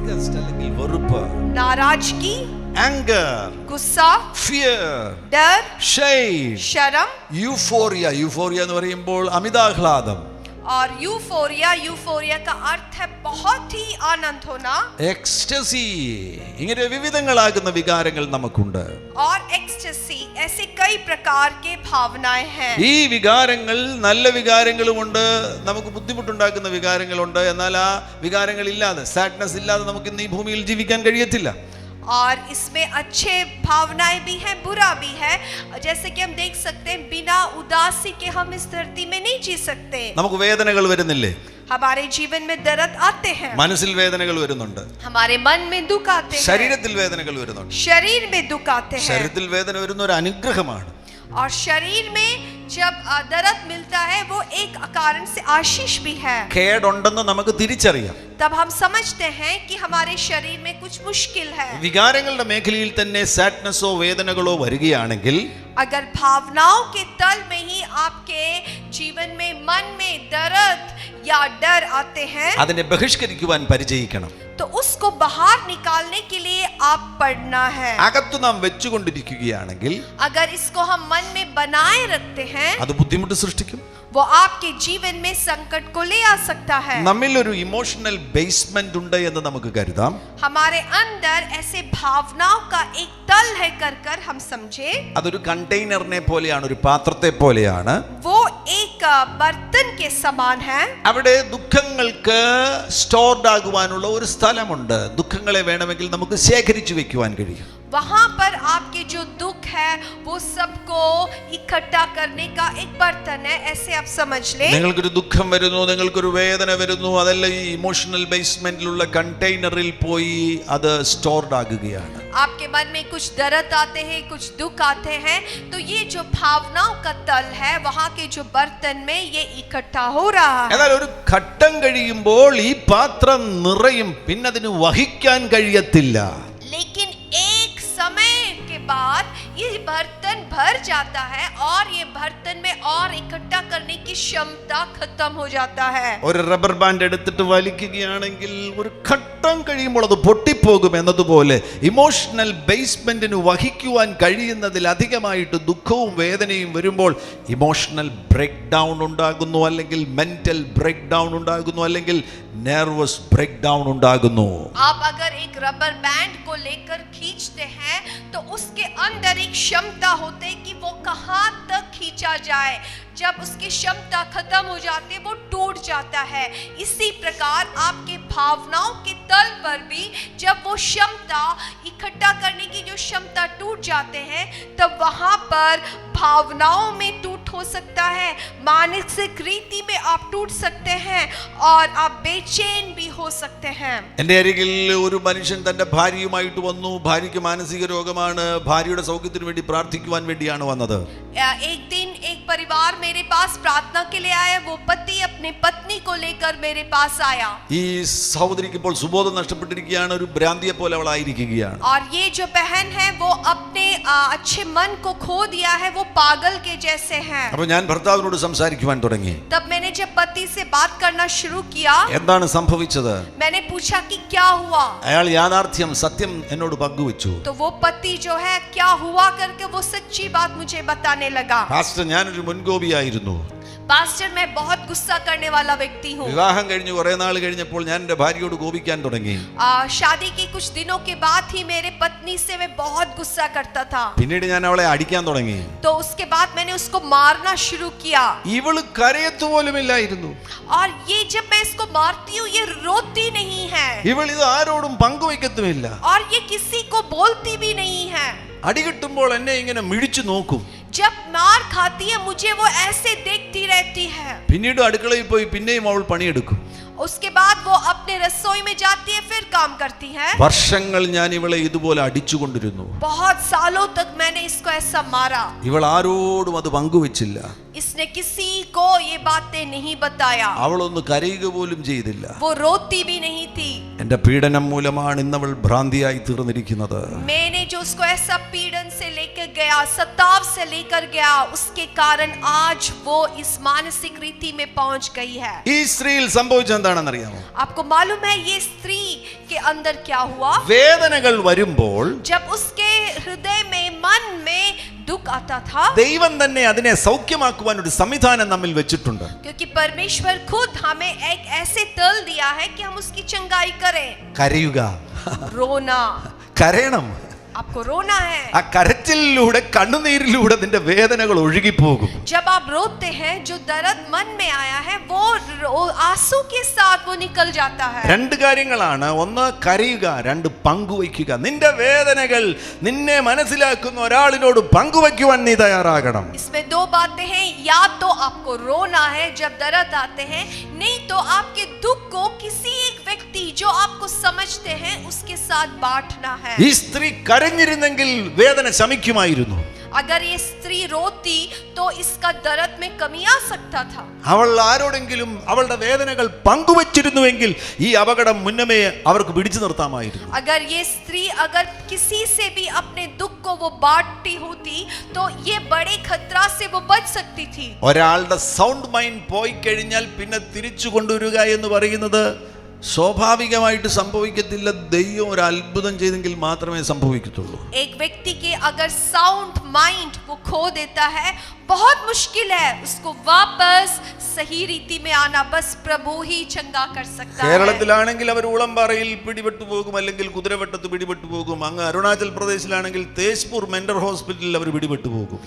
disgust അല്ലെങ്കിൽ വെറുപ്പ്, नाराजगी, anger, गुस्सा, fear, डर, shame, शर्म, euphoria എന്ന് പറയുമ്പോൾ അമിതാഹ്ലാദം, और यूफोरिया का अर्थ है बहुत ही आनंद होना, ecstasy, ഇങ്ങനെ വിവിധങ്ങളാകുന്ന വികാരങ്ങൾ നമുക്കുണ്ട്. और एक्सटेसी, ऐसे कई प्रकार के भावनाएं हैं. ഈ വികാരങ്ങൾ നല്ല വികാരങ്ങളുമുണ്ട്, നമുക്ക് ബുദ്ധിമുട്ടുണ്ടാക്കുന്ന വികാരങ്ങളുണ്ട്. എന്നാൽ ആ വികാരങ്ങൾ ഇല്ലാതെ, സാഡ്നെസ് ഇല്ലാതെ നമുക്ക് ഇന്ന് ഈ ഭൂമിയിൽ ജീവിക്കാൻ കഴിയത്തില്ല. और इसमें अच्छे भावनाएं भी हैं, बुरा भी है. जैसे कि हम देख सकते हैं बिना उदासी के हम इस धरती में नहीं जी सकते. നമുക്ക് വേദനകൾ വരുന്നില്ലേ? हमारे जीवन में दर्द आते हैं, മനസ്സിൽ വേദനകൾ വരുന്നുണ്ട്, हमारे मन में दुख आते हैं, ശരീരത്തിൽ വേദനകൾ വരുന്നുണ്ട്. शरीर में दुख आते हैं. ശരീരത്തിൽ വേദന വരുന്ന ഒരു അനുഗ്രഹമാണ്. और शरीर में जब दर्द मिलता है वो एक कारण से आशीष भी है. കേടുണ്ടെന്ന് നമുക്ക് തിരിച്ചറിയാം. तब हम समझते हैं कि हमारे शरीर में कुछ मुश्किल है. വികാരങ്ങളുടെ മേഖലയിൽ തന്നെ സാഡ്നെസ്സോ വേദനകളോ വരികയാണെങ്കിൽ, अगर भावनाओं के तल में ही आपके जीवन में मन में दर्द या डर आते हैं, അതിനെ ബഹിഷ്കരിക്കുവാൻ പരിചയിക്കണം. तो उसको बाहर निकालने के लिए आप पढ़ना है. അകത്തു നാം വെച്ചുകൊണ്ടിരിക്കുകയാണെങ്കിൽ अगर इसको हम मन में बनाए रखते हैं, അത് ബുദ്ധിമുട്ട് സൃഷ്ടിക്കും. वो आपके जीवन में संकट को ले आ सकता है. നമ്മിൽ ഒരു ഇമോഷണൽ ബേസ്മെന്റ് ഉണ്ട് എന്ന് നമുക്ക് കരുതാം. हमारे अंदर ऐसे भावनाओं का एक तल है कर हम समझे. അതൊരു കണ്ടെയ്നറിനെ പോലെയാണ്, ഒരു പാത്രത്തെ പോലെയാണ്. वो एक बर्तन के समान है. അവിടെ ദുഃഖങ്ങൾക്ക് സ്റ്റോർഡ് ആകുവാനുള്ള ഒരു സ്ഥലമുണ്ട്. ദുഃഖങ്ങളെ വേണമെങ്കിൽ നമുക്ക് ശേഖരിച്ചു വെക്കുവാൻ കഴിയും. वहां पर आपके जो दुख है वो सबको इकट्ठा करने का एक बर्तन है. ऐसे आप समझ ले. നിങ്ങൾക്കൊരു ദുഃഖം വരുന്നു, നിങ്ങൾക്കൊരു വേദന വരുന്നു, അതെല്ലാം ഈ ഇമോഷണൽ ബേസ്മെന്റിലുള്ള കണ്ടെയ്നറിൽ പോയി അത് സ്റ്റോർഡ് ആകുകയാണ്. आपके मन में कुछ दर्द आते हैं, कुछ दुख आते हैं, तो ये जो भावनाओं का तल है वहां के जो बर्तन में ये इकट्ठा हो रहा है. എന്നാൽ ഒരു ഘട്ടം കഴിയുമ്പോൾ ഈ പാത്രം നിറയും, പിന്നെ അതിന് വഹിക്കാൻ കഴിയത്തില്ല. लेकिन एक समय के बाद ये बर्तन भर जाता है और ये बर्तन में और इकट्ठा करने की क्षमता खत्म हो जाता है. ഒരു റബ്ബർ ബാൻഡ് എടുത്തിട്ട് വലിക്കുകയാണെങ്കിൽ ഒരു ഘട്ടം കഴിയുമ്പോൾ അത് പൊട്ടിപ്പോകും എന്നതുപോലെ ഇമോഷണൽ ബേസ്മെന്റിന് വഹിക്കുവാൻ കഴിയുന്നതിൽ അധികമായിട്ട് ദുഃഖവും വേദനയും വരുമ്പോൾ ഇമോഷണൽ ബ്രേക്ക് ഡൗൺ ഉണ്ടാകുന്നു, അല്ലെങ്കിൽ മെന്റൽ ബ്രേക്ക് ഡൗൺ ഉണ്ടാകുന്നു, അല്ലെങ്കിൽ നെർവസ് ബ്രേക്ക് ഡൗൺ ഉണ്ടാകുന്നു. आप अगर एक रबर बैंड को लेकर खींचते हैं तो उसके अंदर एक क्षमता होती है कि वो कहां तक खींचा जाए. जब उसकी क्षमता खत्म हो जाती है वो टूट जाता है. इसी प्रकार आपके भावनाओं के तल पर भी जब वो क्षमता इकट्ठा करने की जो क्षमता टूट जाते हैं, तब वहां पर भावनाओं में टूट हो सकता है, मानसिक रीति में आप टूट सकते हैं और आप बेचैन भी हो सकते हैं. എൻ്റെ അരികിൽ ഒരു മനുഷ്യൻ തന്റെ ഭാര്യയുമായിട്ട് വന്നു. ഭാര്യയ്ക്ക് മാനസിക രോഗമാണ്. ഭാര്യയുടെ സൗഖ്യത്തിന് വേണ്ടി പ്രാർത്ഥിക്കുവാൻ വേണ്ടിയാണ് വന്നത്. एक दिन एक परिवार मेरे पास प्रार्थना के लिए आया. वो पति अपने पत्नी को लेकर मेरे पास आया. ഈ സഹോദരിക്ക് ഇപ്പോൾ സുബോധം നഷ്ടപ്പെട്ടിരിക്കുകയാണ്. ഒരു ഭ്രാന്തിയെ പോലെ അവൾ ആയിരിക്കുകയാണ്. और ये जो बहन है वो अपने अच्छे मन को खो दिया है, वो पागल के जैसे हैं. അപ്പോൾ ഞാൻ ഭർത്താവിനോട് സംസാരിക്കുവാൻ തുടങ്ങി. तब मैंने जब पति से बात करना शुरू किया, എന്താണ് സംഭവിച്ചത്? मैंने पूछा कि क्या हुआ. അയാൾ യാഥാർത്ഥ്യം, സത്യം എന്നോട് പങ്കുവച്ചു. तो वो पति जो है क्या हुआ करके वो सच्ची बात मुझे बताने लगा. പാസ്റ്റർ, ഞാനൊരു മുൻകോപിയായിരുന്നു. पास्टर, मैं बहुत गुस्सा करने वाला व्यक्ति हूँ. വിവാഹം കഴിഞ്ഞ് കുറെ നാൾ കഴിഞ്ഞപ്പോൾ ഞാൻ എൻ്റെ ഭാര്യയോട് കോപിക്കാൻ തുടങ്ങി. शादी के कुछ दिनों के बाद ही मेरे पत्नी से मैं बहुत गुस्सा करता था. പിന്നീട് ഞാൻ അവളെ അടിക്കാൻ തുടങ്ങി. तो उसके बाद मैंने उसको मारना शुरू किया. ഇവള് കരയത്തു പോലുമില്ലായിരുന്നു. और ये जब मैं इसको मारती हूँ ये रोती नहीं है. ഇവൾ ഇത് ആരോടും പങ്കുവയ്ക്കത്തുമില്ല. और ये किसी को बोलती भी नहीं है. അടി കിട്ടുമ്പോൾ എന്നെ ഇങ്ങനെ മിഴിച്ചു നോക്കും. जब मार खाती है मुझे वो ऐसे देखती रहती है. പിന്നീട് അടുക്കളയിൽ പോയി പിന്നെയും അവൾ പണിയെടുക്കും. उसके बाद वो अपने रसोई में जाती है, फिर काम करती है. വർഷങ്ങൾ ഞാൻ ഇവളെ ഇതുപോലെ അടിച്ചുകൊണ്ടിരുന്നു. बहुत सालों तक मैंने इसको ऐसा मारा. ഇവൾ ആരോടും അത് പങ്കുവെച്ചില്ല. इसने किसी को ये बातें नहीं बताया. അവളൊന്ന് കരയുക പോലും ചെയ്തില്ല. वो रोती भी नहीं थी. എന്റെ പീഡനം മൂലമാണ് ഇന്നവൾ ഭ്രാന്തിയായി തീർന്നിരിക്കുന്നത്. मैंने जो उसको ऐसा पीड़न से लेकर गया, सताव से लेकर गया, उसके कारण आज वो इस मानसिक रीति में पहुंच गई है. ഈ സ്ത്രീയിൽ സംഭവിച്ചത് എന്താണെന്ന് അറിയാമോ? आपको मालूम है ये स्त्री के अंदर क्या हुआ? വേദനകൾ വരുമ്പോൾ जब उसके हृदय में, मन में दुख आता था, ദൈവം തന്നെ അതിനെ സൗഖ്യമാക്കുവാൻ ഒരു സംവിധാനം നമ്മിൽ വെച്ചിട്ടുണ്ട്. क्योंकि परमेश्वर खुद हमें एक ऐसे तल दिया है कि हम उसकी चंगाई करें. കരയുക, रोना, കരയണം. आपको रोना है. ആ കരച്ചിലൂടെ, കണ്ണുനീരിലൂടെ നിന്റെ വേദനകൾ ഒഴുകിപ്പോകും. जब आप रोते हैं, जो दर्द मन में आया है वो आंसू के साथ वो निकल जाता है. രണ്ട് കാര്യങ്ങളാണ്. ഒന്ന് കരയുക, രണ്ട് പങ്കുവയ്ക്കുക. നിന്റെ വേദനകൾ നിന്നെ മനസ്സിലാക്കുന്ന ഒരാളിനോട് പങ്കുവയ്ക്കുവാൻ നീ തയ്യാറാകണം. इसमें दो बातें हैं. या तो आपको रोना है जब दर्द आते हैं, नहीं तो आपके दुख को किसी एक व्यक्ति जो आपको समझते हैं उसके साथ बांटना है. ഈ സ്ത്രീ കരഞ്ഞിരുന്നെങ്കിൽ വേദന ശമിക്കുമായിരുന്നു. अगर ये स्त्री रोती तो इसका दर्द में कमी आ सकता था. അവൾ ആരോടെങ്കിലും അവളുടെ വേദനകൾ പങ്കുവച്ചിരുന്നുവെങ്കിൽ ഈ അപകടം മുന്നമേ അവർക്ക് പിടിച്ചു നിർത്താമായിരുന്നു. अगर ये स्त्री अगर किसी से भी अपने दुख को वो बांटती होती तो ये बड़े खतरा से वो बच सकती थी. ഒരാളുടെ സൗണ്ട് മൈൻഡ് പോയി കഴിഞ്ഞാൽ പിന്നെ തിരിച്ചു കൊണ്ടുവരിക എന്ന് പറയുന്നത് സ്വാഭാവികമായിട്ട് സംഭവിക്കത്തില്ല. ദൈവം ഒരു അത്ഭുതം ചെയ്തെങ്കിൽ മാത്രമേ സംഭവിക്കത്തുള്ളൂ. एक व्यक्ति के अगर साउंड माइंड वो खो देता है, बहुत मुश्किल है उसको वापस सही रीति में आना. बस प्रभु ही चंगा कर सकता है. കേരളത്തിലാണെങ്കിൽ അവർ ഉളംപാറയിൽ പിടിപെട്ടു പോകും, അല്ലെങ്കിൽ കുതിരവട്ടത്ത് പിടിപെട്ടു പോകും. അങ്ങ് അരുണാചൽ പ്രദേശിലാണെങ്കിൽ തേജ്പൂർ മെന്റൽ ഹോസ്പിറ്റലിൽ അവർ പിടിപെട്ടു പോകും.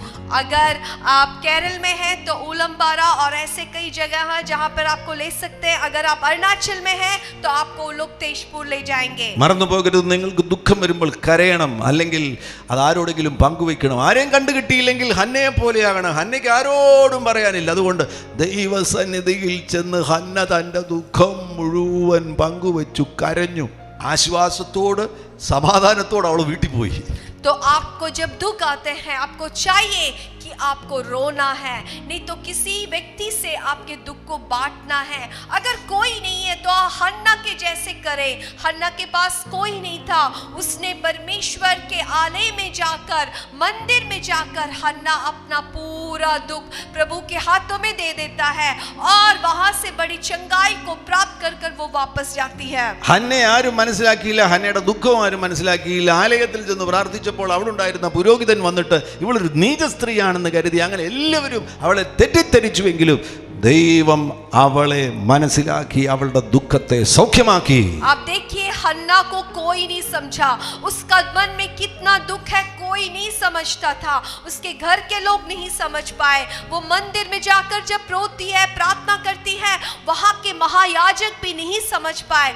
अगर आप केरल में हैं तो उलमबारा और ऐसे कई जगह हैं जहां पर आपको ले सकते हैं. अगर आप अरुणाचल में हैं तो आपको लोग तेजपुर ले जाएंगे. മറന്നു പോകരുത്, നിങ്ങൾക്ക് ദുഃഖം വരുമ്പോൾ കരയണം, അല്ലെങ്കിൽ അത് ആരോടെങ്കിലും പങ്കുവെക്കണം. ആരെയും കണ്ടു കിട്ടിയില്ലെങ്കിൽ ഹന്നയെ പോലെയാകണം. ഹന്നയ്ക്ക് ആരോടും പറയാനില്ല. അതുകൊണ്ട് ദൈവസന്നിധിയിൽ ചെന്ന് ഹന്ന തൻ്റെ ദുഃഖം മുഴുവൻ പങ്കുവെച്ചു, കരഞ്ഞു. ആശ്വാസത്തോട് സമാധാനത്തോട് അവൾ വീട്ടിൽ പോയി. तो आपको जब दुख आते हैं आपको चाहिए कि आपको रोना है, नहीं तो किसी व्यक्ति से आपके दुख को बांटना है. अगर कोई नहीं है तो हन्ना के जैसे करे. हन्ना के पास कोई नहीं था, उसने परमेश्वर के आलय में जाकर, मंदिर में जाकर हन्ना अपना पूरा दुख प्रभु के हाथों में दे देता है और वहां से बड़ी चंगाई को प्राप्त कर कर वो वापस जाती है. ഹന്നെ ആരും മനസ്സിലാക്കിയില്ല, ഹന്നയുടെ ദുഃഖവും ആരും മനസ്സിലാക്കിയില്ല. ആലയത്തിൽ ചെന്ന് പ്രാർത്ഥിച്ചപ്പോൾ അവിടുണ്ടായിരുന്ന പുരോഹിതൻ വന്നിട്ട് ഇവളൊരു നീച സ്ത്രീയാണെന്ന് കരുതി. അങ്ങനെ എല്ലാവരും അവളെ തെറ്റിദ്ധരിച്ചുവെങ്കിലും ദൈവം അവളെ മനസ്സിലാക്കി അവളുടെ ദുഃഖത്തെ സൗഖ്യമാക്കി. आप देखिए हन्ना को कोई नहीं समझा. उसका मन में कितना दुख है कोई नहीं समझता था. उसके घर के लोग नहीं समझ पाए. वो मंदिर में जाकर जब रोती है, प्रार्थना करती है, वहां के महायाजक भी नहीं समझ पाए.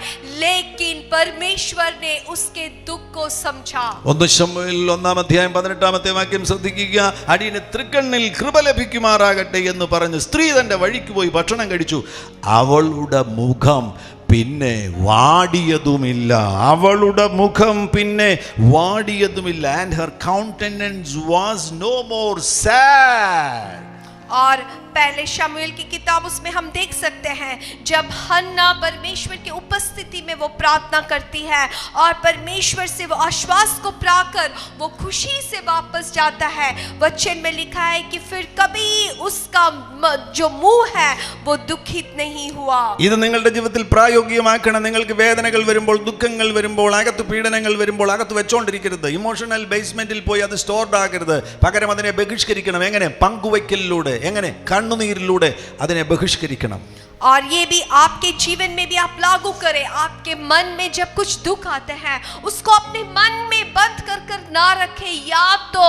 लेकिन परमेश्वर ने उसके दुख को समझा. 1 ശമൂവേൽ 1:18 ശ്രദ്ധിക്കുക. അടിയന് തൃക്കണ്ണിൽ കൃപ ലഭിക്കുമാറാകട്ടെ എന്ന് പറഞ്ഞ് സ്ത്രീ തന്റെ വഴിക്ക് പോയി ഭക്ഷണം കഴിച്ചു. അവളുടെ മുഖം പിന്നെ വാടിയതുമില്ല. അവളുടെ മുഖം പിന്നെ വാടിയതുമില്ല. And her countenance was no more sad. और पहले शमूएल की किताब उसमें हम देख सकते हैं जब हन्ना परमेश्वर की उपस्थिति में वो प्रार्थना करती है और परमेश्वर से वो आश्वास को पाकर वो खुशी से वापस जाता है. वचन में लिखा है कि फिर कभी उसका जो मुंह है वो दुखित नहीं हुआ. ഇത് നിങ്ങളുടെ ജീവിതത്തിൽ പ്രായോഗികമാക്കണം. നിങ്ങൾക്ക് വേദനകൾ വരുമ്പോൾ, ദുഃഖങ്ങൾ വരുമ്പോൾ, അകത്ത് പീഡനങ്ങൾ വരുമ്പോൾ അകത്ത് വെച്ചോണ്ടിരിക്കരുത്. ഇമോഷണൽ ബേസ്മെന്റിൽ പോയി അത് സ്റ്റോർഡ് ആകരുത്. പകരം അതിനെ ബഹിഷ്കരിക്കണം. എങ്ങനെ? പങ്കുവയ്ക്കലിലൂടെ. എങ്ങനെ? കണ്ണുനീരിലൂടെ അതിനെ ബഹിഷ്കരിക്കണം. और ये भी आपके जीवन में भी आप लागू करें. आपके मन में जब कुछ दुख आते हैं उसको अपने मन में बंद कर कर ना रखें. या तो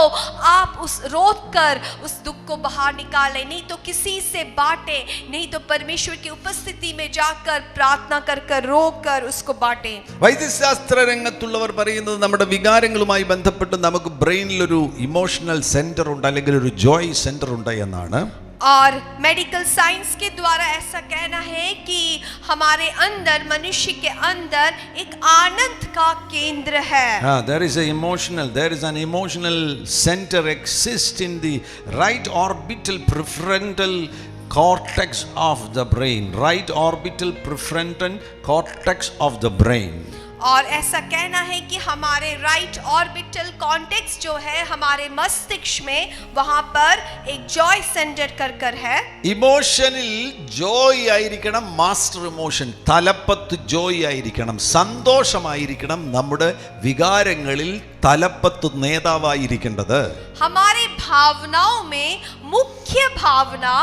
आप उस रोक कर उस दुख को बाहर निकालें, नहीं तो किसी से बांटें, नहीं तो परमेश्वर की उपस्थिति में जाकर प्रार्थना कर कर रो कर उसको बांटें. വൈദ്യശാസ്ത്ര രംഗത്തുള്ളവർ പറയുന്നത് നമ്മുടെ വികാരങ്ങളുമായി ബന്ധപ്പെട്ട് നമുക്ക് ബ്രെയിനിൽ ഒരു ഇമോഷണൽ സെന്റർ ഉണ്ട്, അല്ലെങ്കിൽ ഒരു ജോയ് സെന്റർ ഉണ്ട് എന്നാണ്. और मेडिकल साइंस के द्वारा ऐसा कहना है कि हमारे अंदर, मनुष्य के अंदर एक आनंद का केंद्र है. There is an emotional center exists in the right orbital prefrontal cortex of the brain. Right orbital prefrontal cortex of the brain. और ऐसा कहना है कि हमारे राइट ऑर्बिटल कॉर्टेक्स जो है हमारे मस्तिष्क में, वहां पर एक जॉय सेंटर कर है. ഇമോഷനിൽ ജോയ് ആയിരിക്കണം മാസ്റ്റർ ഇമോഷൻ. തലപ്പത്ത് ജോയ് ആയിരിക്കണം, സന്തോഷമായിരിക്കണം നമ്മുടെ വികാരങ്ങളിൽ തലപ്പത്ത് നേതാവായിരിക്കേണ്ടത്. हमारे भावनाओं में मुख्य भावना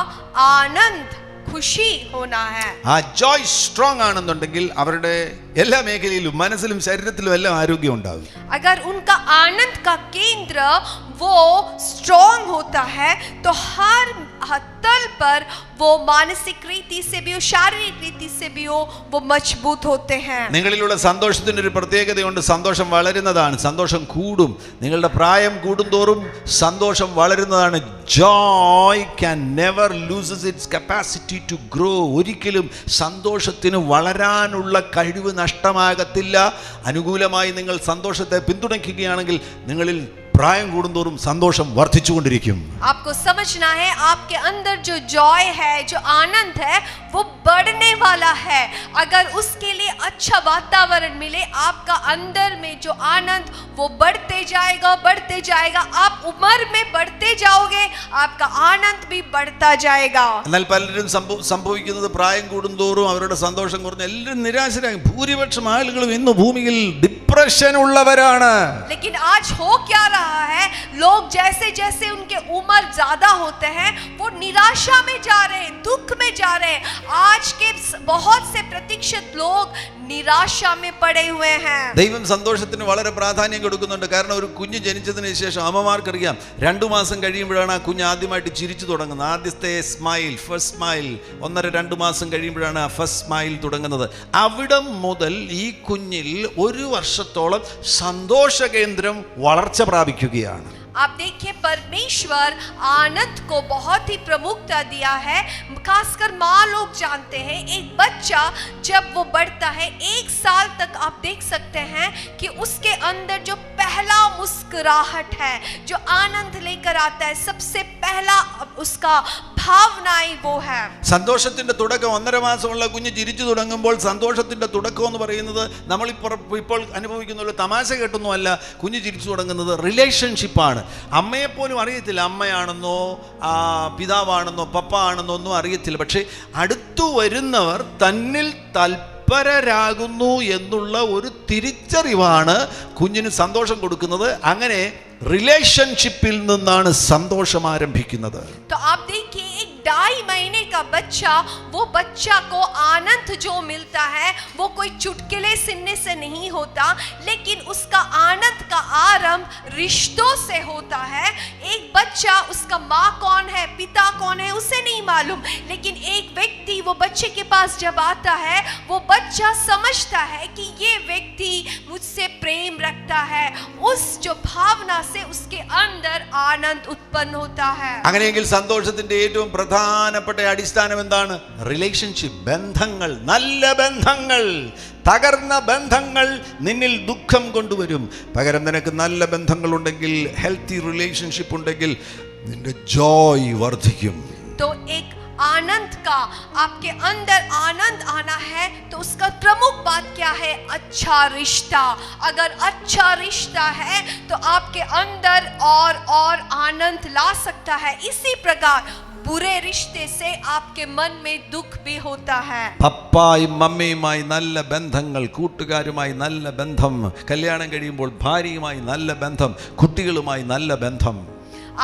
आनंद, खुशी होना है. ആ ജോയ് സ്ട്രോങ് ആണെന്നുണ്ടെങ്കിൽ അവരുടെ എല്ലാ മേഖലയിലും മനസ്സിലും ശരീരത്തിലും എല്ലാം ആരോഗ്യം ഉണ്ടാകും. अगर उनका आनंद का केंद्र वो स्ट्रॉन्ग होता है तो हर तल पर वो मानसिक रीति से भी हो, शारीरिक रीति से भी हो, वो मजबूत होते हैं. നിങ്ങളിലുള്ള സന്തോഷത്തിന് ഒരു പ്രത്യേകതയുണ്ട്. സന്തോഷം വളരുന്നതാണ്, സന്തോഷം കൂടും. നിങ്ങളുടെ പ്രായം കൂടുന്തോറും സന്തോഷം വളരുന്നതാണ്. Joy can never loses its capacity to grow. ഒരിക്കലും സന്തോഷത്തിന് വളരാനുള്ള കഴിവ് നഷ്ടമാകത്തില്ല. അനുകൂലമായി നിങ്ങൾ സന്തോഷത്തെ പിന്തുണയ്ക്കുകയാണെങ്കിൽ നിങ്ങളിൽ പ്രായം കൂടുന്തോറും സന്തോഷം വർദ്ധിച്ചുകൊണ്ടിരിക്കും. आपको समझना है आपके अंदर जो जॉय है, जो आनंद है, वो बढ़ने वाला है. अगर उसके लिए अच्छा वातावरण मिले, आपका अंदर में जो आनंद वो बढ़ते जाएगा. आप उम्र में बढ़ते जाओगे, आपका आनंद भी बढ़ता जाएगा. എന്നാൽ പലരും സംഭവിക്കുന്നത് പ്രായം കൂടുന്തോറും അവരുടെ സന്തോഷം കുറഞ്ഞ് എല്ലാവരും നിരാശരായി. ഭൂരിപക്ഷം ആളുകളും ഇന്ന് ഭൂമിയിൽ ഡിപ്രഷൻ ഉള്ളവരാണ്. लेकिन आज हो क्या रहा है, लोग जैसे जैसे उनके उम्र ज्यादा होते हैं वो निराशा में जा रहे हैं, दुख में जा रहे हैं. आज के बहुत से प्रतिशत लोग निराशा में पड़े हुए हैं. ദൈവം സന്തോഷത്തിന് വളരെ പ്രാധാന്യം കൊടുക്കുന്നുണ്ട്. കാരണം ഒരു കുഞ്ഞ് ജനിച്ചതിന് ശേഷം അമ്മമാർക്കറിയാം 2 മാസം കഴിയുമ്പോഴാണ് ആ കുഞ്ഞ് ആദ്യമായിട്ട് ചിരിച്ചു തുടങ്ങുന്നത്. ആദ്യത്തെ സ്മൈൽ, ഫസ്റ്റ് സ്മൈൽ 1.5-2 മാസം കഴിയുമ്പോഴാണ് ആ ഫസ്റ്റ് സ്മൈൽ തുടങ്ങുന്നത്. അവിടം മുതൽ ഈ കുഞ്ഞിൽ 1 വർഷത്തോളം സന്തോഷ കേന്ദ്രം വളർച്ച പ്രാപിക്കുകയാണ്. आप देखिए परमेश्वर आनंद को बहुत ही प्रमुखता दिया है. खासकर माँ लोग जानते हैं, एक बच्चा जब वो बढ़ता है 1 साल तक आप देख सकते हैं कि उसके अंदर जो पहला मुस्कुराहट है, जो आनंद लेकर आता है, सबसे पहला उसका भावनाएं वो है. സന്തോഷത്തിന്റെ തുടക്കം 1.5 മാസമുള്ള കുഞ്ഞ് ചിരിച്ചു തുടങ്ങുമ്പോൾ സന്തോഷത്തിന്റെ തുടക്കം എന്ന് പറയുന്നത് ഇപ്പോൾ അനുഭവിക്കുന്ന തമാശ കേട്ടൊന്നുമല്ല. കുഞ്ഞ് ചിരിച്ചു തുടങ്ങുന്നത് റിലേഷൻഷിപ്പാണ്. അമ്മയെപ്പോലും അറിയത്തില്ല അമ്മയാണെന്നോ പിതാവാണെന്നോ പപ്പ ആണെന്നോ ഒന്നും അറിയത്തില്ല. പക്ഷേ അടുത്തു വരുന്നവർ തന്നിൽ തൽപരരാകുന്നു എന്നുള്ള ഒരു തിരിച്ചറിവാണ് കുഞ്ഞിന് സന്തോഷം കൊടുക്കുന്നത്. അങ്ങനെ റിലേഷൻഷിപ്പിൽ നിന്നാണ് സന്തോഷം ആരംഭിക്കുന്നത്. तो आप देखिए एक 2.5 महीने का बच्चा, वो बच्चा को आनंद जो मिलता है वो कोई चुटकुले सुनने से नहीं होता, लेकिन उसका आनंद का आरंभ रिश्तों से होता है. एक बच्चा, उसका माँ कौन है, पिता कौन है, उसे नहीं मालूम, लेकिन एक व्यक्ति वो बच्चे के पास जब आता है, वो बच्चा समझता है कि ये व्यक्ति मुझसे प्रेम रखता है. उस जो भावना से उसके अंदर आनंद उत्पन्न होता है. അങ്ങനെയെങ്കിൽ സന്തോഷത്തിന്റെ ഏറ്റവും പ്രധാനപ്പെട്ട അടിസ്ഥാനം എന്താണ്? റിലേഷൻഷിപ്പ്, ബന്ധങ്ങൾ. നല്ല ബന്ധങ്ങൾ. തകർന്ന ബന്ധങ്ങൾ നിന്നിൽ ദുഃഖം കൊണ്ടുവരും. പകരം നിനക്ക് നല്ല ബന്ധങ്ങൾ ഉണ്ടെങ്കിൽ, ഹെൽത്തി റിലേഷൻഷിപ്പ് ഉണ്ടെങ്കിൽ നിന്റെ ജോയ് വർദ്ധിക്കും. तो एक आनंद का आपके अंदर आनंद आना है तो उसका प्रमुख बात क्या है? अच्छा रिश्ता. अगर अच्छा रिश्ता है तो आपके अंदर और आनंद ला सकता है. इसी प्रकार बुरे रिश्ते से आपके मन में दुख भी होता है. പപ്പായും മമ്മിയുമായി നല്ല ബന്ധങ്ങൾ, കൂട്ടുകാരുമായി നല്ല ബന്ധം, കല്യാണം കഴിയുമ്പോൾ ഭാര്യയുമായി നല്ല ബന്ധം, കുട്ടികളുമായി നല്ല ബന്ധം.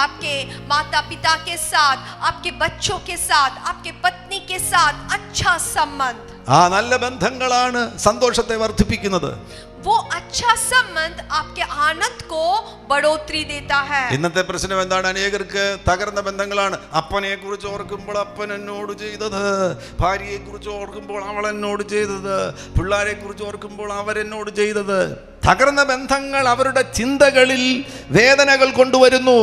आपके माता पिता के साथ, आपके बच्चों के साथ, आपके पत्नी के साथ अच्छा संबंध. ആ നല്ല ബന്ധങ്ങളാണ് സന്തോഷത്തെ വർദ്ധിപ്പിക്കുന്നത്. वो अच्छा संबंध आपके आनंद को बढ़ोतरी देता है. ഇന്നത്തെ പ്രശ്നം എന്താണ്? അനേകർക്ക് തകർന്ന ബന്ധങ്ങളാണ്. അപ്പനെ കുറിച്ച് ഓർക്കുമ്പോൾ അപ്പൻ എന്നോട് ചെയ്തത്, ഭാര്യയെ കുറിച്ച് ഓർക്കുമ്പോൾ അവൾ എന്നോട് ചെയ്തത്, പിള്ളേരെ കുറിച്ച് ഓർക്കുമ്പോൾ അവരെന്നോട് ചെയ്തത്. തകർന്ന ബന്ധങ്ങൾ അവരുടെ ചിന്തകളിൽ വേദനകൾ കൊണ്ടുവരുന്നു.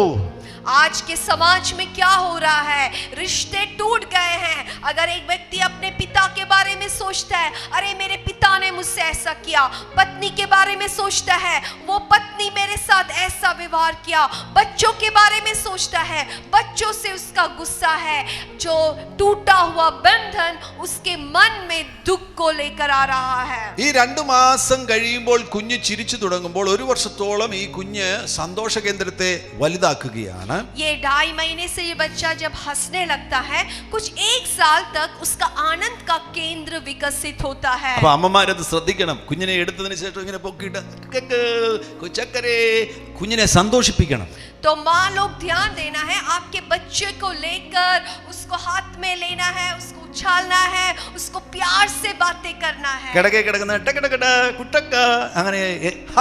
आज के समाज में क्या हो रहा है, रिश्ते टूट गए हैं। अगर एक व्यक्ति अपने पिता के बारे में सोचता है, अरे मेरे पिता ने मुझसे ऐसा किया, पत्नी के बारे में सोचता है, वो पत्नी मेरे साथ ऐसा व्यवहार किया, बच्चों के बारे में सोचता है, बच्चों से उसका गुस्सा है, जो टूटा हुआ बंधन उसके मन में दुख को लेकर आ रहा है। ഈ 2 മാസം കഴിയുമ്പോൾ കുഞ്ഞ് ചിരിച്ചു തുടങ്ങുമ്പോൾ 1 വർഷത്തോളം ഈ കുഞ്ഞ് സന്തോഷ കേന്ദ്രത്തെ വലുതാക്കുകയാണ്. ये 2.5 महीने से ये बच्चा जब हंसने लगता है, कुछ 1 साल तक उसका आनंद का केंद्र विकसित होता है। അപ്പോൾ അമ്മമാരത് ശ്രദ്ധിക്കണം. കുഞ്ഞിനെ എടുത്തതിന് ശേഷം ഇങ്ങനെ പൊക്കിയിട്ട് കൊച്ചക്കരെ കുഞ്ഞിനെ സന്തോഷിപ്പിക്കണം. तो माँ लोग ध्यान देना है, आपके बच्चे को लेकर उसको हाथ में लेना है, उसको उछालना है, उसको प्यार से बातें करना है। കിടക്കെ കിടക്കുന്ന ടക്കടക്കട കുട്ടക്ക അങ്ങനെ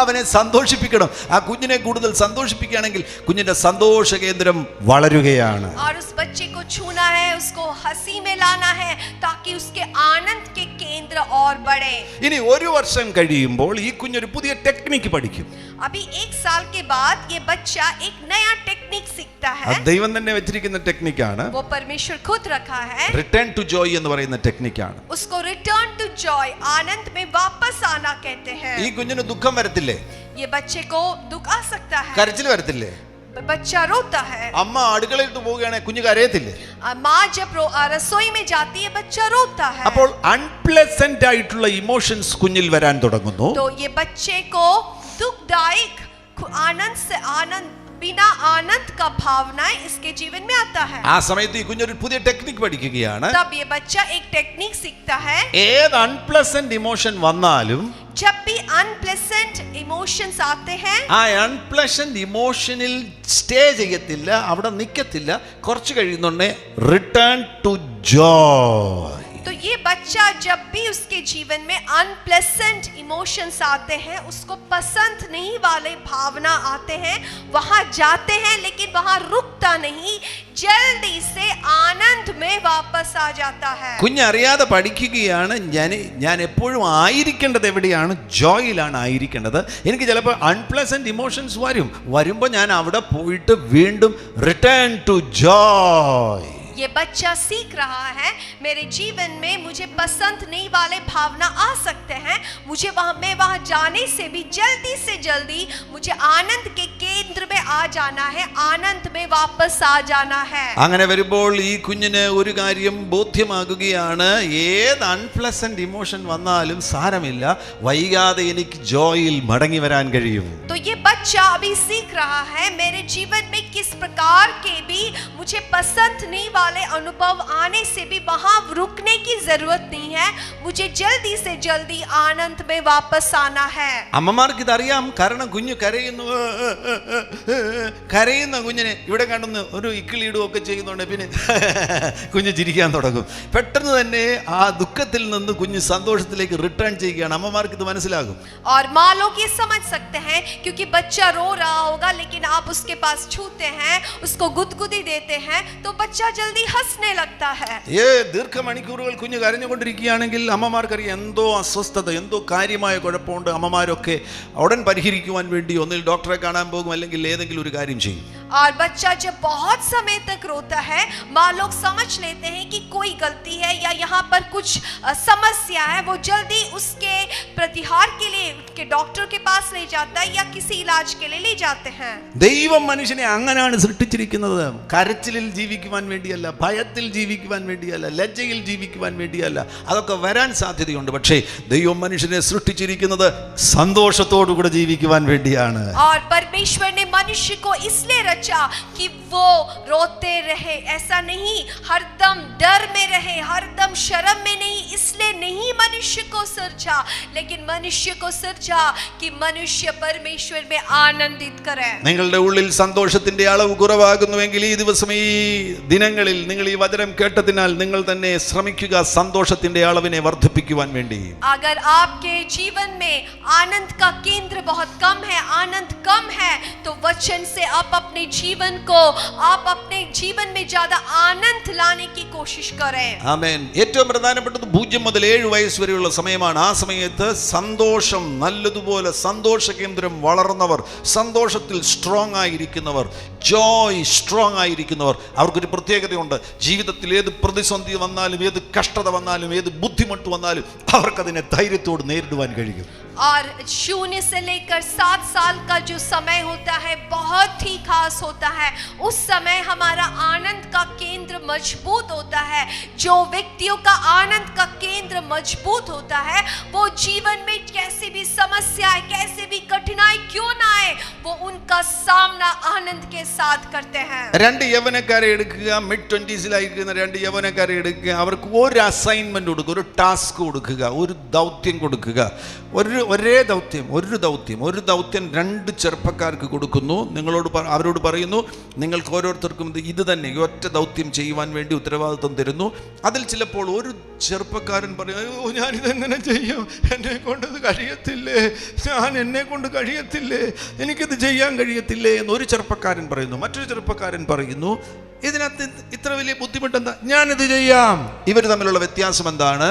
അവനെ സന്തോഷിപ്പിക്കണം. ആ കുഞ്ഞിനെ കൂടുതൽ സന്തോഷിപ്പിക്കുകയാണെങ്കിൽ കുഞ്ഞിന്റെ സന്തോഷ കേന്ദ്രം വളരുകയാണ്. और उस बच्चे को छूना है, उसको हंसी में लाना है, ताकि उसके आनंद के केंद्र और बढ़े। ഇനി 1 വർഷം കഴിയുമ്പോൾ ഈ കുഞ്ഞൊരു പുതിയ ടെക്നിക്ക് പഠിക്കും. अभी 1 साल के बाद ये बच्चा एक नया टेक्निक सीखता है। ദൈവം തന്നെ വെച്ചിരിക്കുന്ന ടെക്നിക്കാണ്. वो परमेश्वर खुद रखा है। റിട്ടേൺ ടു ജോയ് എന്ന് പറയുന്ന ടെക്നിക്കാണ്. उसको रिटर्न टू जॉय, आनंद में वापस आना कहते हैं। ഈ കുഞ്ഞിന് ദുഃഖം വരത്തില്ലേ? ये बच्चे को दुख आ सकता है, കരച്ചിൽ വരത്തില്ലേ? बच्चा रोता है। അമ്മ അടുക്കളയിട്ട് പോവുകയാണെങ്കിൽ കുഞ്ഞ് കരയത്തില്ലേ? माँ जब रसोई में जाती है, बच्चा रोता है। അപ്പോൾ അൺപ്ലസന്റ് ആയിട്ടുള്ള ഇമോഷൻസ് കുഞ്ഞിൽ വരാൻ തുടങ്ങുന്നു. तो ये बच्चे को दुखदायक आनंद से आनंद बिना आनंद का भावनाएं इसके जीवन में आता है। ആ സമയത്ത് ഈ കുഞ്ഞൊരു പുതിയ ടെക്നിക്ക് പഠിക്കുകയാണ്. तब ये बच्चा एक टेक्निक सीखता है। ഏത് അൺപ്ലസന്റ് ഇമോഷൻ വന്നാലും जब भी अनप्लेसेंट इमोशंस आते हैं, ആ അൺപ്ലസന്റ് ഇമോഷനിൽ സ്റ്റേ ചെയ്യത്തില്ല, അവിടെ നിൽക്കത്തില്ല. കുറച്ച് കഴിയുന്നുണ്ടേ റിട്ടേൺ ടു ജോയ്. तो ये बच्चा जब भी उसके जीवन में अनप्लेसेंट इमोशंस आते हैं, उसको पसंद नहीं वाले भावना आते हैं, वहां जाते हैं, लेकिन वहां रुकता नहीं, जल्दी से आनंद में वापस आ जाता है। കുഞ്ഞറിയാതെ പഠിക്കുകയാണ്, ഞാൻ എപ്പോഴും ആയിരിക്കേണ്ടത് എവിടെയാണ്? ജോയിലാണ് ആയിരിക്കേണ്ടത്. എനിക്ക് ചിലപ്പോൾ അൺപ്ലസന്റ് ഇമോഷൻസ് വരുമ്പോൾ ഞാൻ അവിടെ പോയിട്ട് വീണ്ടും റിട്ടേൺ ടു ജോയ്. ये बच्चा सीख रहा है, मेरे जीवन में मुझे पसंद नहीं वाले भावना आ सकते हैं, मुझे मैं वहां जाने से भी जल्दी से जल्दी मुझे आनंद के केंद्र में आ जाना है, आनंद में वापस आ जाना है। അങ്ങനെ വരുമ്പോൾ ഈ കുഞ്ഞിന് ഒരു കാര്യം ബോധ്യമാകുകയാണ്, ഏത് അൺപ്ലസന്റ് ഇമോഷൻ വന്നാലും സാരമില്ല, വൈകാതെ എനിക്ക് ജോയിൽ മടങ്ങി വരാൻ കഴിയും. तो ये बच्चा अभी सीख रहा है, मेरे जीवन में किस प्रकार के भी मुझे पसंद नहीं वाले अनुभव आने से भी वहां रुकने की जरूरत नहीं है, मुझे जल्दी से जल्दी आनंद में वापस आना है। അമ്മമാർക്ക് ഇതറിയാം, കാരണം കുഞ്ഞ് കരയുന്ന കുഞ്ഞിനെ ഇവിടെ കണ്ടെന്ന് ഒരു ഇക്കിളിയിടുകയൊക്കെ ചെയ്യുന്നുണ്ട്, പിന്നെ കുഞ്ഞ് ചിരിക്കാൻ തുടങ്ങും. പെട്ടെന്ന് തന്നെ ആ ദുഃഖത്തിൽ നിന്ന് കുഞ്ഞ് സന്തോഷത്തിലേക്ക് റിട്ടേൺ ചെയ്യുകയാണ്. അമ്മമാർക്ക് ഇത് മനസ്സിലാകും. और माँ लोग ये समझ सकते हैं, क्योंकि बच्चा रो रहा होगा, लेकिन आप उसके पास छूते हैं, उसको गुदगुदी देते हैं, तो बच्चा जल्दी हंसने लगता है। ദീർഘമണിക്കൂറുകൾ കുഞ്ഞ് കരഞ്ഞുകൊണ്ടിരിക്കുകയാണെങ്കിൽ അമ്മമാർക്കറിയാം എന്തോ അസ്വസ്ഥത, എന്തോ കാര്യമായ കുഴപ്പമുണ്ട്. അമ്മമാരൊക്കെ ഉടൻ പരിഹരിക്കുവാൻ വേണ്ടി ഒന്നിൽ ഡോക്ടറെ കാണാൻ പോകും, അല്ലെങ്കിൽ ഏതെങ്കിലും ഒരു കാര്യം ചെയ്യും. और बच्चा जब बहुत समय तक रोता है, माँ लोग समझ लेते हैं कि कोई गलती है या यहाँ पर कुछ समस्या है, वो जल्दी उसके प्रतिहार के लिए के डॉक्टर के पास ले जाता है या किसी इलाज के लिए ले जाते हैं। ദൈവം മനുഷ്യനെ അങ്ങനെയാണ് സൃഷ്ടിച്ചിരിക്കുന്നത്. കരച്ചിലിൽ ജീവിക്കുവാൻ വേണ്ടിയല്ല, ഭയത്തിൽ ജീവിക്കുവാൻ വേണ്ടിയല്ല, ലജ്ജയിൽ ജീവിക്കുവാൻ വേണ്ടിയല്ല. അതൊക്കെ വരാൻ സാധ്യതയുണ്ട്. പക്ഷേ ദൈവം മനുഷ്യനെ സൃഷ്ടിച്ചിരിക്കുന്നത് സന്തോഷത്തോടുകൂടെ ജീവിക്കുവാൻ വേണ്ടിയാണ്. और परमेश्वर ने मनुष्य को इसलिए रचा कि वो रोते रहे, ऐसा नहीं हरदम डर में रहे, हरदम शर्म में नहीं, इसलिए नहीं मनुष्य को सृजा, लेकिन मनुष्य को सृजा कि मनुष्य परमेश्वर में आनंदित करे। നിങ്ങളുടെ ഉള്ളിൽ സന്തോഷത്തിന്റെ അളവ് കുറവാകുന്നുവെങ്കിൽ ഈ ദിവസം, ഈ ദിനങ്ങളിൽ നിങ്ങൾ ഈ വചനം കേട്ടതിനാൽ നിങ്ങൾ തന്നെ ശ്രമിക്കുക സന്തോഷത്തിന്റെ അളവിനെ വർദ്ധിപ്പിക്കുവാൻ വേണ്ടി. अगर आपके जीवन में आनंद का केंद्र बहुत कम है, आनंद कम है, तो वचन से आप अपने जीवन में ज्यादा आनंद लाने की कोशिश करें। ആമേൻ. ഏറ്റവും പ്രധാനപ്പെട്ടത് 0 മുതൽ 7 വയസ്സ് വരെയുള്ള സമയമാണ്. ആ സമയത്ത് സന്തോഷം, നല്ല നല്ലതുപോലെ സന്തോഷ കേന്ദ്രം വളർന്നവർ, സന്തോഷത്തിൽ സ്ട്രോങ് ആയിരിക്കുന്നവർ, ജോയ് സ്ട്രോങ് ആയിരിക്കുന്നവർ, അവർക്കൊരു പ്രത്യേകതയുണ്ട്. ജീവിതത്തിൽ ഏത് പ്രതിസന്ധി വന്നാലും, ഏത് കഷ്ടത വന്നാലും, ഏത് ബുദ്ധിമുട്ട് വന്നാലും അവർക്കതിനെ ധൈര്യത്തോട് നേരിടുവാൻ കഴിയും. और 0 से लेकर 7 साल का जो समय होता है बहुत ही खास होता है. उस समय हमारा आनंद का केंद्र मजबूत होता है. जो व्यक्तियों का आनंद का केंद्र मजबूत होता है वो जीवन में कैसी भी समस्याएं, कैसे भी कठिनाई क्यों ना आए, वो उनका सामना आनंद के साथ करते हैं. രണ്ട് യൗവനക്കാരെ എടുക്കുക, മിഡ് 20s രണ്ട് യൗവനക്കാരെ എടുക്കുക. അവർക്ക് ഒരു അസൈൻമെന്റ് കൊടുക്കുക, ഒരു ടാസ്ക് കൊടുക്കുക, ഒരു ദൗത്യം കൊടുക്കുക. ഒരു ദൗത്യം രണ്ട് ചെറുപ്പക്കാർക്ക് കൊടുക്കുന്നു. അവരോട് പറയുന്നു, നിങ്ങൾക്ക് ഓരോരുത്തർക്കും ഇത് തന്നെ ഒറ്റ ദൗത്യം ചെയ്യുവാൻ വേണ്ടി ഉത്തരവാദിത്വം തരുന്നു. അതിൽ ചിലപ്പോൾ ഒരു ചെറുപ്പക്കാരൻ പറയും, അയ്യോ ഞാനിതെങ്ങനെ ചെയ്യും, എന്നെ കൊണ്ട് കഴിയത്തില്ലേ, എനിക്കിത് ചെയ്യാൻ കഴിയത്തില്ലേ എന്നൊരു ചെറുപ്പക്കാരൻ പറയുന്നു. മറ്റൊരു ചെറുപ്പക്കാരൻ പറയുന്നു, ഇതിനകത്ത് ഇത്ര വലിയ ബുദ്ധിമുട്ടെന്താ, ഞാനിത് ചെയ്യാം. ഇവർ തമ്മിലുള്ള വ്യത്യാസം എന്താണ്?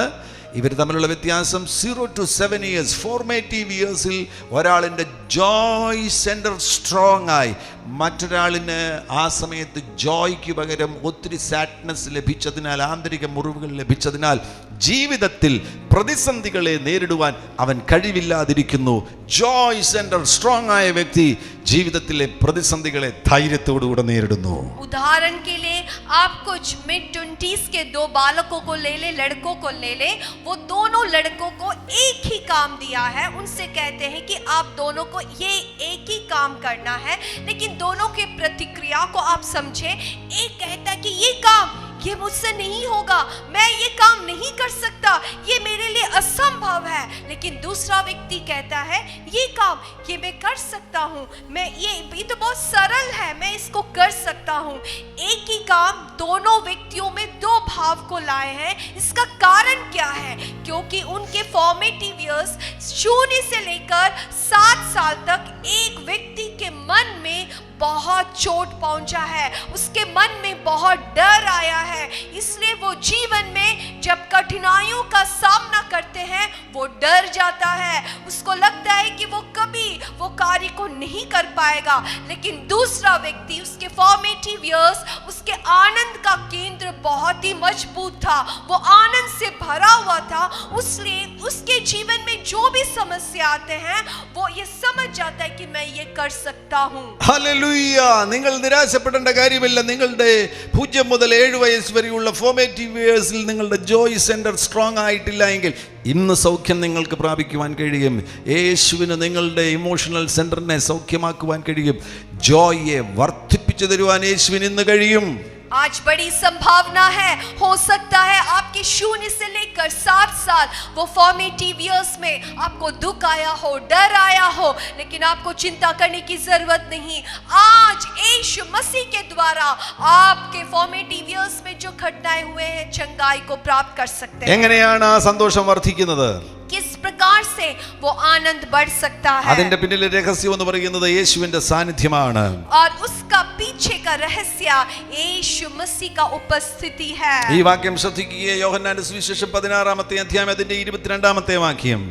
0 to 7 years ഫോർമേറ്റീവ് ഇയേഴ്സിൽ ഒരാളിൻ്റെ ജോയ് സെൻറ്റർ സ്ട്രോങ് ആയി, മറ്റൊരാളിന് ആ സമയത്ത് ജോയ്ക്ക് പകരം ഒത്തിരി സാഡ്നെസ് ലഭിച്ചതിനാൽ, ആന്തരിക മുറിവുകൾ ലഭിച്ചതിനാൽ ജീവിതത്തിൽ പ്രതിസന്ധികളെ നേരിടുവാൻ അവൻ കഴിവില്ലാതിരിക്കുന്നു. ജോയ് സെൻറ്റർ സ്ട്രോങ് ആയ വ്യക്തി ജീവിതത്തിലെ പ്രതിസന്ധികളെ ധൈര്യത്തോടുകൂടെ നേരിടുന്നു. उदाहरण के लिए आप कुछ मिड 20s के 2 बालकों को ले ले, लड़कों को ले ले. वो दोनों लड़कों को एक ही काम दिया है. उनसे कहते हैं कि आप दोनों को ये एक ही काम करना है, लेकिन दोनों के प्रतिक्रिया को आप समझे. एक कहता है कि ये काम ये मुझसे नहीं होगा, मैं ये काम नहीं कर सकता, ये मेरे लिए असंभव है. लेकिन दूसरा व्यक्ति कहता है ये काम ये मैं कर सकता हूँ, मैं ये तो बहुत सरल है, मैं इसको कर सकता हूँ. एक ही काम दोनों व्यक्तियों में 2 भाव को लाए हैं. इसका कारण क्या है? क्योंकि उनके फॉर्मेटिव इयर्स 0 से लेकर 7 साल तक एक व्यक्ति के मन में बहुत चोट पहुंचा है, उसके मन में बहुत डर आया है. इसलिए वो जीवन में जब कठिनाइयों का सामना करते हैं वो डर जाता है. उसको लगता है कि वो कभी वो कार्य को नहीं कर पाएगा. लेकिन दूसरा व्यक्ति, उसके फॉर्मेटिव इयर्स, उसके आनंद का केंद्र बहुत ही मजबूत था, वो आनंद से भरा हुआ था. इसलिए उसके जीवन में जो भी समस्या आते हैं वो ये समझ जाता है कि मैं ये कर सकता हूँ. നിങ്ങൾ നിരാശപ്പെടേണ്ട കാര്യമില്ല. നിങ്ങളുടെ 0 മുതൽ 7 വയസ്സ് വരെയുള്ള ഫോർമേറ്റീവ് ഇയേഴ്സിൽ നിങ്ങളുടെ ജോയ് സെന്റർ സ്ട്രോങ് ആയിട്ടില്ല എങ്കിൽ ഇന്ന് സൗഖ്യം നിങ്ങൾക്ക് പ്രാപിക്കുവാൻ കഴിയും. യേശുവിന് നിങ്ങളുടെ ഇമോഷണൽ സെന്ററിനെ സൗഖ്യമാക്കുവാൻ കഴിയും. ജോയെ വർദ്ധിപ്പിച്ചു തരുവാൻ യേശുവിന് ഇന്ന് കഴിയും. आज बड़ी संभावना है. हो सकता है आपके 0 से लेकर 7 साल वो फॉर्मेटिव इयर्स में आपको दुख आया हो, डर आया हो, लेकिन आपको चिंता करने की जरूरत नहीं. आज यीशु मसीह के द्वारा आपके फॉर्मेटिव इयर्स में जो घटनाएं हुए हैं चंगाई को प्राप्त कर सकते हैं. എങ്ങനെയാണ് ആ സന്തോഷം വർദ്ധിക്കുന്നത്? किस प्रकार से वो आनंद बढ़ सकता है? അതിന്റെ പിന്നിലെ രഹസ്യം എന്ന് പറയുന്നത് യേശുവിന്റെ സാന്നിധ്യമാണ്. और उसका पीछे का रहस्य यीशु मसीह का उपस्थिति है. ഈ വാക്യം ശ്രദ്ധിക്കുക. യോഹന്നാന്റെ സുവിശേഷം 16-ാമത്തെ അധ്യായം അതിന്റെ 22-ാമത്തെ വാക്യം.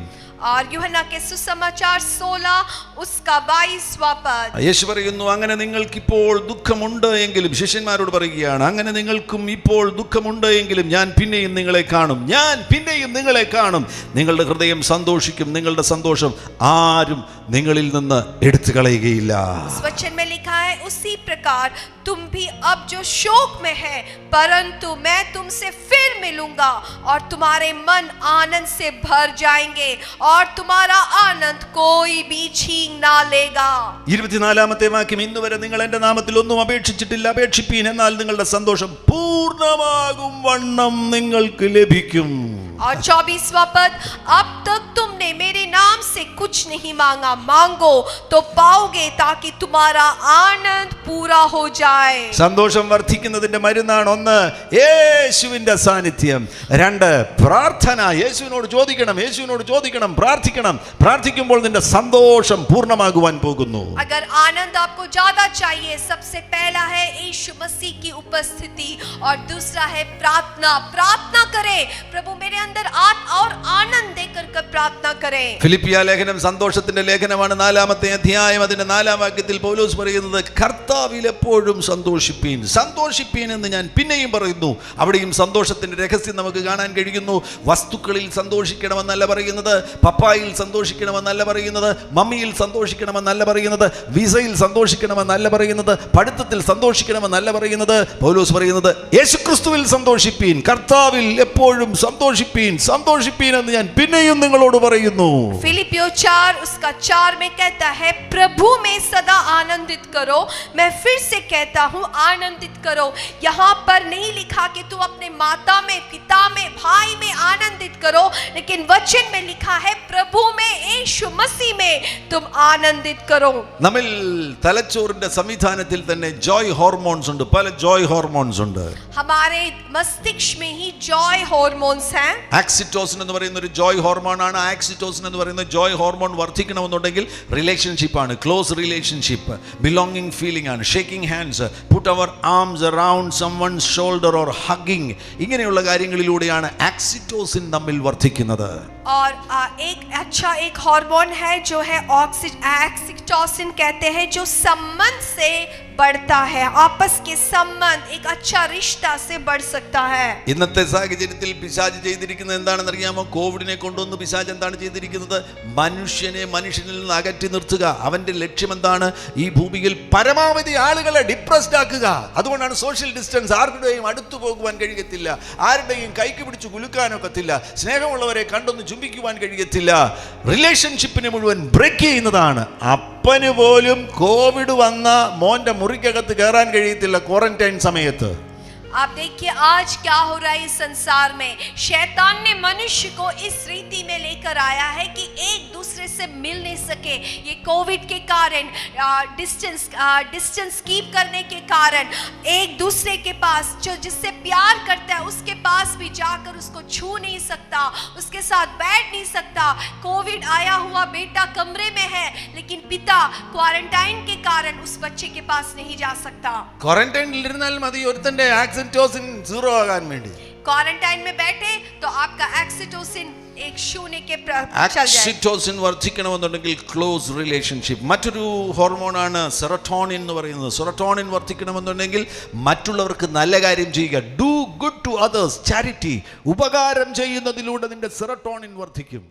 और यूहन्ना के सुसमाचार 16 उसका 22वां पद. യേശു പറയുന്നു, അങ്ങനെ നിങ്ങൾക്കിപ്പോൾ ദുഃഖമുണ്ട് എങ്കിലും, ശിഷ്യന്മാരോട് പറയുകയാണ്, അങ്ങനെ നിങ്ങൾക്കും ഇപ്പോൾ ദുഃഖമുണ്ട് എങ്കിലും ഞാൻ പിന്നെയും നിങ്ങളെ കാണും. നിങ്ങളുടെ ഹൃദയം സന്തോഷിക്കും. നിങ്ങളുടെ സന്തോഷം ആരും നിങ്ങളിൽ നിന്ന് എടുത്തു കളയുകയില്ല. वचन में लिखा है, उसी प्रकार तुम भी अब जो शोक में है, परंतु मैं तुमसे फिर मिलूंगा और तुम्हारे मन आनंद से भर जाएंगे और तुम्हारा आनंद कोई भी छीन ना लेगा. 24-ാമത്തെ വാക്യം, ഇന്ന് വരെ നിങ്ങൾ എന്റെ നാമത്തിൽ ഒന്നും അപേക്ഷിച്ചിട്ടില്ല, അപേക്ഷിപ്പീൻ, എന്നാൽ നിങ്ങളുടെ സന്തോഷം പൂർണ്ണമാകും വണ്ണം നിങ്ങൾക്ക് ലഭിക്കും. और 24वां पद, अब तक तुमने मेरे नाम से कुछ नहीं मांगा, मांगो तो पाओगे ताकि तुम्हारा आनंद पूरा हो जाए. സന്തോഷം വർദ്ധിക്കുന്നതിന്റെ മരുന്നാണ് 1 യേശുവിന്റെ സാന്നിധ്യം, 2 പ്രാർത്ഥന. യേശുവിനോട് ചോദിക്കണം, പ്രാർത്ഥിക്കുമ്പോൾ നിന്റെ സന്തോഷം പൂർണ്ണമാകുവാൻ പോകുന്നു. अगर आनंद आपको ज्यादा चाहिए, सबसे पहला है यीशु मसीह की उपस्थिति और दूसरा है प्रार्थना. प्रार्थना करें, प्रभु मेरे अंदर और आनंद देकर कर प्रार्थना करें। ഫിലിപ്പിയ ലേഖനം സന്തോഷത്തിന്റെ ലേഖനമാണ്. 4-ാമത്തെ അധ്യായം അതിന്റെ 4-ാം വാക്യത്തിൽ പൗലോസ് പറയുന്നത്, കർത്താവിൽ എപ്പോഴും സന്തോഷിപ്പീൻ. സന്തോഷിപ്പീൻ എന്ന് ഞാൻ പിന്നെയും പറയുന്നു. അവിടെയും സന്തോഷത്തിന്റെ രഹസ്യം നമുക്ക് കാണാൻ കഴിയുന്നു. വസ്തുക്കളിൽ സന്തോഷിക്കണമെന്നല്ല പറയുന്നത്, പപ്പായിൽ സന്തോഷിക്കണമെന്നല്ല പറയുന്നത്, മമ്മിയിൽ സന്തോഷിക്കണമെന്നല്ല പറയുന്നത്, വിസയിൽ സന്തോഷിക്കണമെന്നല്ല പറയുന്നത്, പഠിത്തത്തിൽ സന്തോഷിക്കണമെന്നല്ല പറയുന്നത്. പൗലോസ് പറയുന്നത് യേശുക്രിസ്തുവിൽ സന്തോഷിപ്പീൻ, കർത്താവിൽ എപ്പോഴും സന്തോഷിപ്പീൻ. സന്തോഷിപ്പീൻ എന്ന് ഞാൻ പിന്നെയും നിങ്ങളോട് പറയുന്നു. फिलिपियो 4 उसका 4 में कहता है, प्रभु में सदा आनंदित करो। मैं फिर से कहता हूँ, आनंदित करो। यहाँ पर नहीं लिखा कि तू अपने माता में, पिता में, भाई में आनंदित करो, लेकिन वचन में लिखा है प्रभु में, यीशु मसीह में तुम आनंदित करो. നമ്മിൽ തലച്ചോറിന്റെ സംവിധാനത്തിൽ തന്നെ ജോയ് ഹോർമോൺസ് ഉണ്ട്. പല ജോയ് ഹോർമോൺസ് ഉണ്ട്. हमारे मस्तिष्क में ही जॉय हॉर्मोन्स हैं. ആക്സിറ്റോസിൻ എന്ന് പറയുന്ന ഒരു ജോയ് ഹോർമോൺ ആണ്. ആക്സിറ്റോസിൻ എന്ന് പറയുന്ന ജോയ് ഹോർമോൺ വർദ്ധിക്കണമെന്നുണ്ടെങ്കിൽ റിലേഷൻഷിപ്പ് ആണ്, ക്ലോസ് റിലേഷൻഷിപ്പ്, ബിലോങ്ങിങ് ഫീലിംഗ് ആണ്, shaking hands, put our arms around someone's shoulder or hugging, ഇങ്ങനെയുള്ള കാര്യങ്ങളിലൂടെയാണ് ആക്സിറ്റോസിൻ നമ്മിൽ വർദ്ധിക്കുന്നത്. और एक हार्मोन है जो है ऑक्सीटोसिन कहते हैं, जो संबंध से बढ़ता है, आपस के संबंध एक अच्छा रिश्ता से बढ़ सकता है. ഇന്നത്തെ സാഹചര്യത്തിൽ പിശാച് ചെയ്തിരിക്കുന്നത് എന്താണെന്ന് അറിയാമോ? കോവിഡിനെ കൊണ്ടുവന്ന് പിശാച് എന്താണ് ചെയ്തിരിക്കുന്നത്? മനുഷ്യനെ മനുഷ്യനിൽ നിന്ന് അകറ്റി നിർത്തുക. അവന്റെ ലക്ഷ്യം എന്താണ്? ഈ ഭൂമിയിൽ പരമാവധി ആളുകളെ ഡിപ്രസ്ഡ് ആക്കുക. അതുകൊണ്ടാണ് സോഷ്യൽ ഡിസ്റ്റൻസ്. ആരുടെയും അടുത്തു പോകുവാൻ കഴിയത്തില്ല, ആരുടെയും കൈക്ക് പിടിച്ച് കുലുക്കാനൊക്കത്തില്ല, സ്നേഹമുള്ളവരെ കണ്ടൊന്ന് ചുംബിക്കുവാൻ കഴിയത്തില്ല. റിലേഷൻഷിപ്പിനെ മുഴുവൻ ബ്രേക്ക് ചെയ്യുന്നതാണ്. അപ്പന് പോലും കോവിഡ് വന്ന മോന്റെ മുറിക്കകത്ത് കയറാൻ കഴിയത്തില്ല ക്വാറന്റൈൻ സമയത്ത്. आप देखिए आज क्या हो रहा है इस संसार में. शैतान ने मनुष्य को इस रीति में लेकर आया है कि एक दूसरे से मिल नहीं सके. ये कोविड के कारण, डिस्टेंस कीप करने के कारण एक दूसरे के पास, जो जिससे प्यार करता है उसके पास भी जाकर उसको छू नहीं सकता, उसके साथ बैठ नहीं सकता. कोविड आया हुआ बेटा कमरे में है, लेकिन पिता क्वारंटाइन के कारण उस बच्चे के पास नहीं जा सकता. ക്വാറന്റൈനിൽ ഇരുന്നാൽ മതി ഒരുത്തന്റെ ആക്സിറ്റോസിൻ സീറോ ആകാൻ വേണ്ടി. क्वारंटाइन में बैठे तो आपका ऑक्सीटोसिन एक शून्य के चल जाए. ആക്സിറ്റോസിൻ വർദ്ധിക്കണമെന്നുണ്ടെങ്കിൽ ക്ലോസ് റിലേഷൻഷിപ്പ്. മറ്റൊരു ഹോർമോണാണ് സെറട്ടോണിൻ എന്ന് പറയുന്നത്. സെറട്ടോണിൻ വർദ്ധിക്കണമെന്നുണ്ടെങ്കിൽ മറ്റുള്ളവർക്ക് നല്ല കാര്യം ചെയ്യുക. Do good to others, charity. ഉപകാരം ചെയ്യുന്നതിലൂടെ നിന്റെ സെറട്ടോണിൻ വർദ്ധിക്കും.